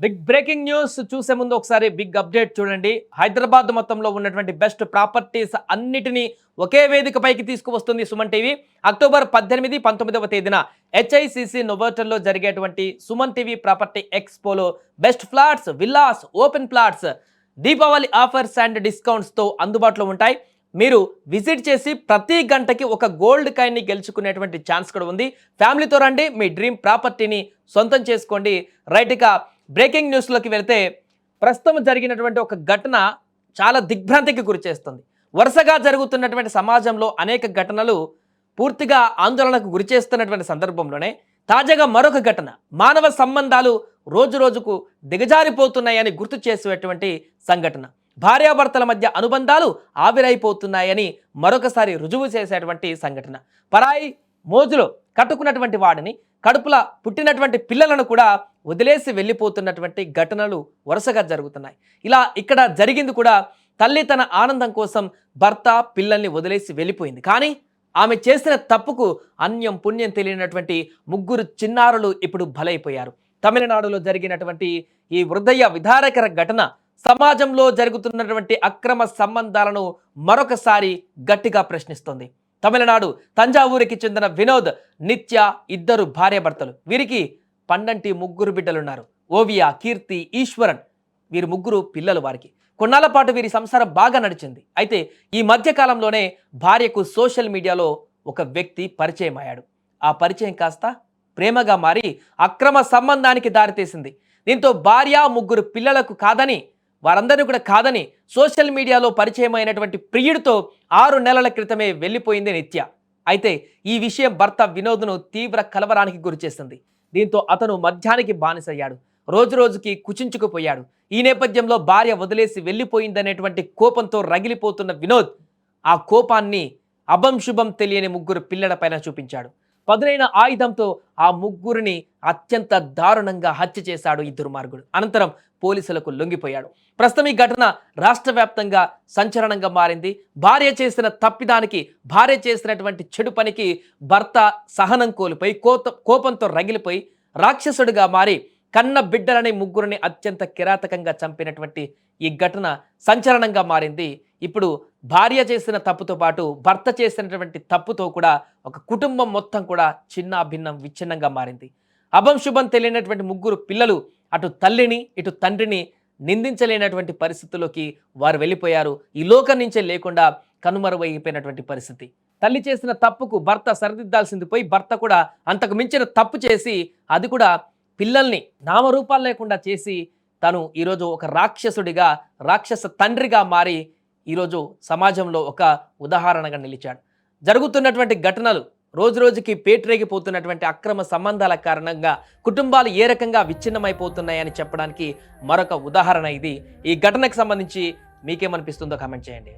Big breaking news చూసే ముందు ఒకసారి బిగ్ అప్డేట్ చూడండి. హైదరాబాద్ మొత్తంలో ఉన్నటువంటి బెస్ట్ ప్రాపర్టీస్ అన్నిటినీ ఒకే వేదికపైకి తీసుకువస్తుంది సుమన్ టీవీ. అక్టోబర్ 18, 19వ తేదీన హెచ్ఐసిసి నోవోటల్లో జరిగేటువంటి సుమన్ టీవీ ప్రాపర్టీ ఎక్స్పోలో best flats, villas, open plots, Deepavali offers and డిస్కౌంట్స్తో అందుబాటులో ఉంటాయి. మీరు విజిట్ చేసి ప్రతి గంటకి ఒక గోల్డ్ కాయిన్ని గెలుచుకునేటువంటి ఛాన్స్ కూడా ఉంది. ఫ్యామిలీతో రండి, మీ డ్రీమ్ ప్రాపర్టీని సొంతం చేసుకోండి. రైట్గా బ్రేకింగ్ న్యూస్లోకి వెళ్తే ప్రస్తుతం జరిగినటువంటి ఒక ఘటన చాలా దిగ్భ్రాంతికి గురి చేస్తుంది. వరుసగా జరుగుతున్నటువంటి సమాజంలో అనేక ఘటనలు పూర్తిగా ఆందోళనకు గురి చేస్తున్నటువంటి సందర్భంలోనే తాజాగా మరొక ఘటన మానవ సంబంధాలు రోజు రోజుకు దిగజారిపోతున్నాయని గుర్తు చేసేటువంటి సంఘటన. భార్యాభర్తల మధ్య అనుబంధాలు ఆవిరైపోతున్నాయని మరొకసారి రుజువు చేసేటువంటి సంఘటన. పరాయి మోజులో కట్టుకున్నటువంటి వాడిని, కడుపుల పుట్టినటువంటి పిల్లలను కూడా వదిలేసి వెళ్ళిపోతున్నటువంటి ఘటనలు వరుసగా జరుగుతున్నాయి. ఇలా ఇక్కడ జరిగింది కూడా తల్లి తన ఆనందం కోసం భర్త పిల్లల్ని వదిలేసి వెళ్ళిపోయింది. కానీ ఆమె చేసిన తప్పుకు అన్యం పుణ్యం తెలియనటువంటి ముగ్గురు చిన్నారులు ఇప్పుడు బలైపోయారు. తమిళనాడులో జరిగినటువంటి ఈ హృదయ విదారకర ఘటన సమాజంలో జరుగుతున్నటువంటి అక్రమ సంబంధాలను మరొకసారి గట్టిగా ప్రశ్నిస్తోంది. తమిళనాడు తంజావూరికి చెందిన వినోద్, నిత్య ఇద్దరు భార్యాభర్తలు. వీరికి పండంటి ముగ్గురు బిడ్డలున్నారు. ఓవియా, కీర్తి, ఈశ్వరన్, వీరు ముగ్గురు పిల్లలు. వారికి కొన్నాళ్ల పాటు వీరి సంసారం బాగా నడిచింది. అయితే ఈ మధ్య కాలంలోనే భార్యకు సోషల్ మీడియాలో ఒక వ్యక్తి పరిచయం అయ్యాడు. ఆ పరిచయం కాస్త ప్రేమగా మారి అక్రమ సంబంధానికి దారితీసింది. దీంతో భార్య, ముగ్గురు పిల్లలకు కాదని, వారందరినీ కూడా కాదని సోషల్ మీడియాలో పరిచయం అయినటువంటి ప్రియుడితో 6 నెలల క్రితమే వెళ్ళిపోయింది నిత్య. అయితే ఈ విషయం భర్త వినోద్ను తీవ్ర కలవరానికి గురిచేసింది. దీంతో అతను మద్యానికి బానిసయ్యాడు. రోజు రోజుకి కుచించుకుపోయాడు. ఈ నేపథ్యంలో భార్య వదిలేసి వెళ్ళిపోయిందనేటువంటి కోపంతో రగిలిపోతున్న వినోద్ ఆ కోపాన్ని అభంశుభం తెలియని ముగ్గురు పిల్లలపైన చూపించాడు. పదునైన ఆయుధంతో ఆ ముగ్గురిని అత్యంత దారుణంగా హత్య చేశాడు ఈ దుర్మార్గుడు. అనంతరం పోలీసులకు లొంగిపోయాడు. ప్రస్తుతం ఈ ఘటన రాష్ట్ర వ్యాప్తంగా సంచలనంగా మారింది. భార్య చేసిన తప్పిదానికి, భార్య చేసినటువంటి చెడు పనికి భర్త సహనం కోల్పోయి కోపంతో రగిలిపోయి రాక్షసుడిగా మారి కన్న బిడ్డలని ముగ్గురిని అత్యంత కిరాతకంగా చంపినటువంటి ఈ ఘటన సంచలనంగా మారింది. ఇప్పుడు భార్య చేసిన తప్పుతో పాటు భర్త చేసినటువంటి తప్పుతో కూడా ఒక కుటుంబం మొత్తం కూడా చిన్న భిన్నం విచ్ఛిన్నంగా మారింది. అభంశుభం తెలియనటువంటి ముగ్గురు పిల్లలు అటు తల్లిని ఇటు తండ్రిని నిందించలేనటువంటి పరిస్థితుల్లోకి వారు వెళ్ళిపోయారు. ఈ లోకం నుంచే లేకుండా కనుమరుగైపోయినటువంటి పరిస్థితి. తల్లి చేసిన తప్పుకు భర్త సరిదిద్దాల్సింది పోయి భర్త కూడా అంతకు మించిన తప్పు చేసి, అది కూడా పిల్లల్ని నామరూపాలు లేకుండా చేసి తను ఈరోజు ఒక రాక్షసుడిగా, రాక్షస తండ్రిగా మారి ఈరోజు సమాజంలో ఒక ఉదాహరణగా నిలిచాడు. జరుగుతున్నటువంటి ఘటనలు, రోజు రోజుకి పేటరేగిపోతున్నటువంటి అక్రమ సంబంధాల కారణంగా కుటుంబాలు ఏ రకంగా విచ్ఛిన్నమైపోతున్నాయని చెప్పడానికి మరొక ఉదాహరణ ఇది. ఈ ఘటనకు సంబంధించి మీకేమనిపిస్తుందో కామెంట్ చేయండి.